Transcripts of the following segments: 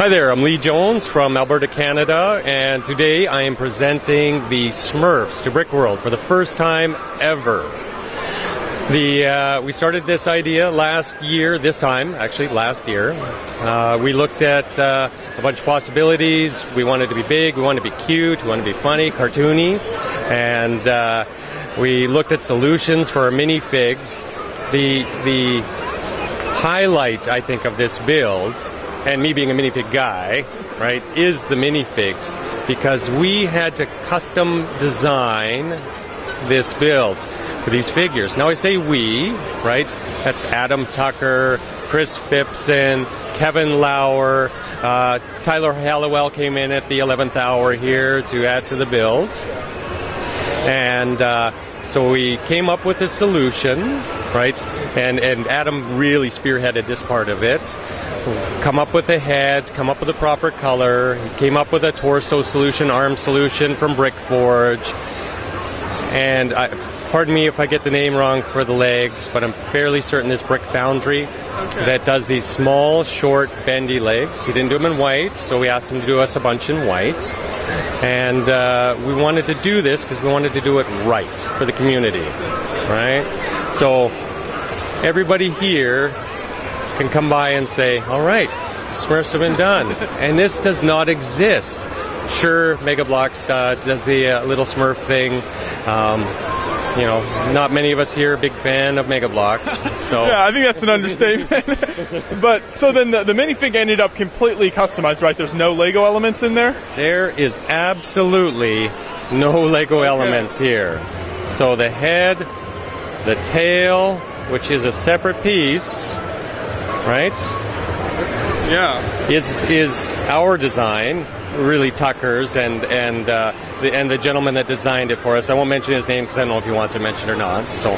Hi there, I'm Lee Jones from Alberta, Canada, and today I am presenting the Smurfs to Brickworld for the first time ever. We started this idea last year, last year. We looked at a bunch of possibilities. We wanted to be big, we wanted to be cute, we wanted to be funny, cartoony, and we looked at solutions for our minifigs. The highlight, I think, of this build, and me being a minifig guy, right, is the minifigs, because we had to custom design this build for these figures. Now I say we, right, that's Adam Tucker, Chris Phipson, Kevin Lauer, Tyler Hallowell came in at the 11th hour here to add to the build. And so we came up with a solution, right, and Adam really spearheaded this part of it. Come up with a head, come up with a proper color. He came up with a torso solution, arm solution from Brickforge. And pardon me if I get the name wrong for the legs, but I'm fairly certain this Brick Foundry that does these small, short, bendy legs. He didn't do them in white, so we asked him to do us a bunch in white. And we wanted to do this because we wanted to do it right for the community, right? So everybody here can come by and say, all right, Smurfs have been done. And this does not exist. Sure, Mega Bloks does the little Smurf thing. You know, not many of us here are big fan of Mega Bloks. So yeah, I think that's an understatement. But so then the minifig ended up completely customized, right? There's no Lego elements in there? There is absolutely no Lego elements here. So the head, the tail, which is a separate piece, right? Yeah. Is our design, really Tucker's, and the gentleman that designed it for us. I won't mention his name because I don't know if he wants it mentioned or not. So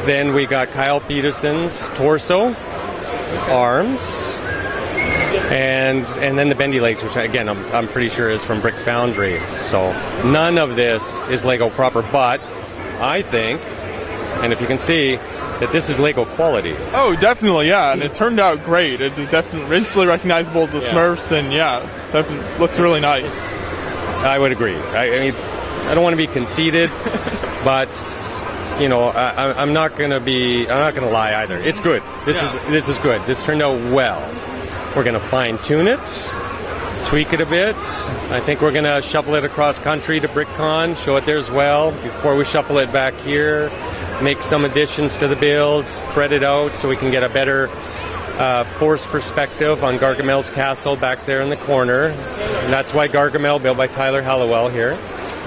then we got Kyle Peterson's torso, arms, and then the bendy legs, which again I'm pretty sure is from Brick Foundry. So none of this is Lego proper, but I think, and if you can see, that this is Lego quality. Oh, definitely, yeah, and it turned out great. It is definitely instantly recognizable as the Smurfs, and yeah, it definitely looks really nice. I would agree. I mean, I don't want to be conceited, but you know, I'm not gonna lie either. It's good. This is good. This turned out well. We're gonna fine tune it, tweak it a bit. I think we're gonna shuffle it across country to BrickCon, show it there as well before we shuffle it back here. Make some additions to the build, spread it out so we can get a better force perspective on Gargamel's castle back there in the corner. And that's why Gargamel, built by Tyler Hallowell here,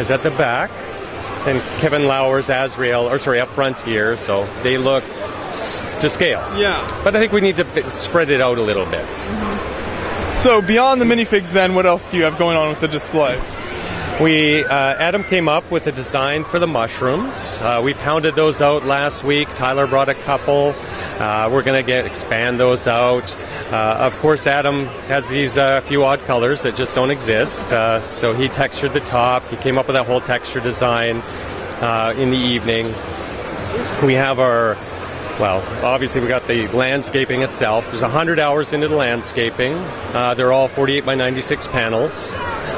is at the back. And Kevin Lauer's Azrael, up front here, so they look to scale. Yeah. But I think we need to spread it out a little bit. Mm-hmm. So beyond the minifigs then, what else do you have going on with the display? Adam came up with a design for the mushrooms. We pounded those out last week. Tyler brought a couple. We're going to expand those out. Of course, Adam has these few odd colors that just don't exist. So he textured the top. He came up with that whole texture design in the evening. We have obviously we got the landscaping itself. There's 100 hours into the landscaping. They're all 48 by 96 panels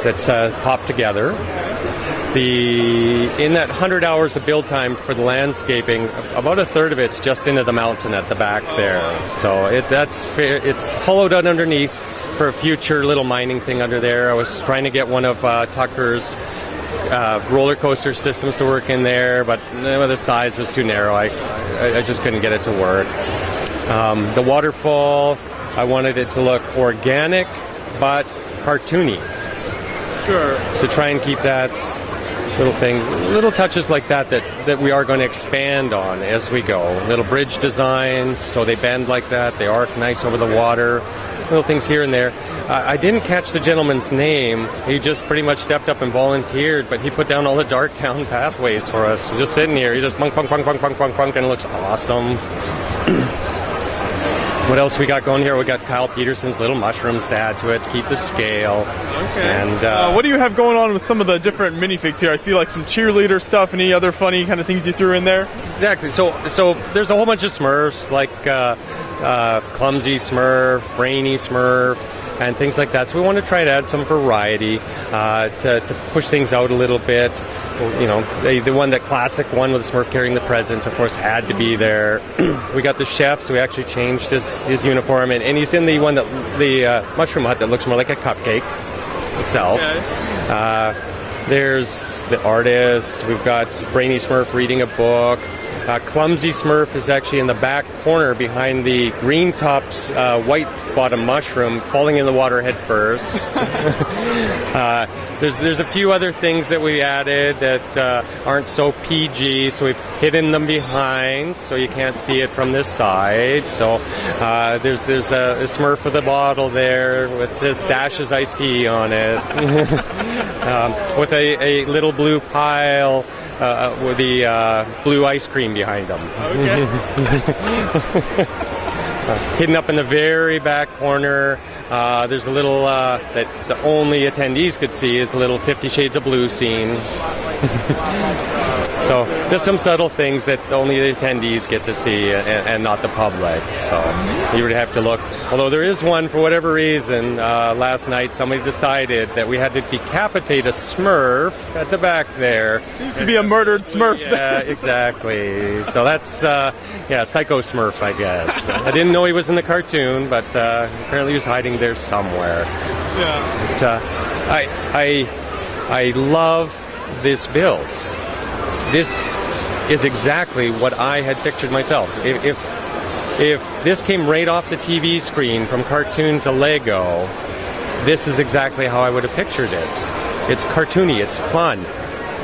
that pop together. In that 100 hours of build time for the landscaping, about a third of it's just into the mountain at the back there. So it's hollowed out underneath for a future little mining thing under there. I was trying to get one of Tucker's roller coaster systems to work in there, but the size was too narrow. I just couldn't get it to work. The waterfall, I wanted it to look organic but cartoony. Sure. To try and keep that little touches like that we are going to expand on as we go. Little bridge designs, so they bend like that, they arc nice over the water. Little things here and there. I didn't catch the gentleman's name. He just pretty much stepped up and volunteered, but he put down all the dark town pathways for us. We're just sitting here, he just punk, and it looks awesome. What else we got going here? We got Kyle Peterson's little mushrooms to add to it to keep the scale. Okay. And what do you have going on with some of the different minifigs here? I see like some cheerleader stuff. Any other funny kind of things you threw in there? Exactly. So there's a whole bunch of Smurfs, like clumsy Smurf, brainy Smurf, and things like that. So we want to try to add some variety to push things out a little bit. You know, the one, that classic one with Smurf carrying the present, of course, had to be there. We got the chef, so we actually changed his uniform, and he's in the one that the mushroom hut that looks more like a cupcake itself. Okay. There's the artist. We've got Brainy Smurf reading a book. Clumsy Smurf is actually in the back corner behind the green-topped, white-bottom mushroom, falling in the water head first. There's a few other things that we added that aren't so PG, so we've hidden them behind, so you can't see it from this side. So there's a Smurf with a bottle there with says Stash's iced tea on it, with a little blue pile. With the blue ice cream behind them. Okay. Hidden up in the very back corner, there's a little that only attendees could see, is a little 50 Shades of Blue scenes. So just some subtle things that only the attendees get to see and not the public. So you would have to look. Although there is one, for whatever reason, last night somebody decided that we had to decapitate a Smurf at the back there. Seems to be a murdered Smurf. Yeah, exactly. So that's, Psycho Smurf, I guess. I didn't know he was in the cartoon, but apparently he was hiding there somewhere. Yeah. But, I love this build. This is exactly what I had pictured myself. If this came right off the TV screen from cartoon to Lego, this is exactly how I would have pictured it. It's cartoony, it's fun.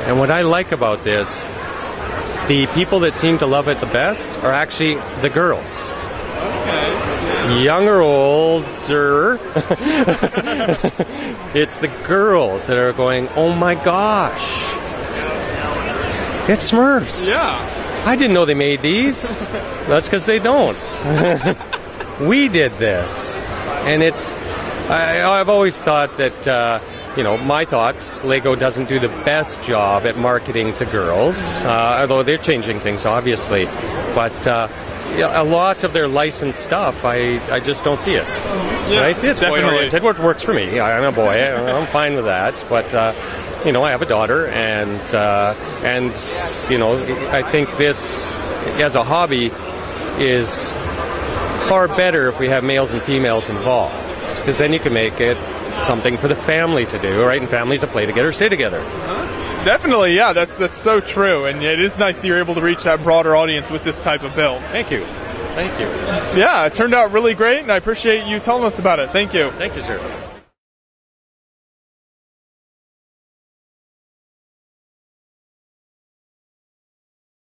And what I like about this, the people that seem to love it the best are actually the girls. Okay. Young or older, it's the girls that are going, oh my gosh. It's Smurfs. Yeah. I didn't know they made these. That's because they don't. We did this. And it's, I've always thought that, my thoughts, Lego doesn't do the best job at marketing to girls, although they're changing things, obviously. But a lot of their licensed stuff, I just don't see it. Yeah, right? It's boy-oriented. What works for me. I'm a boy. I'm fine with that. But I have a daughter, and I think this, as a hobby, is far better if we have males and females involved, because then you can make it something for the family to do, right? And families that play together stay together. Definitely, yeah, that's so true, and it is nice that you're able to reach that broader audience with this type of build. Thank you. Thank you. Yeah, it turned out really great, and I appreciate you telling us about it. Thank you. Thank you, sir.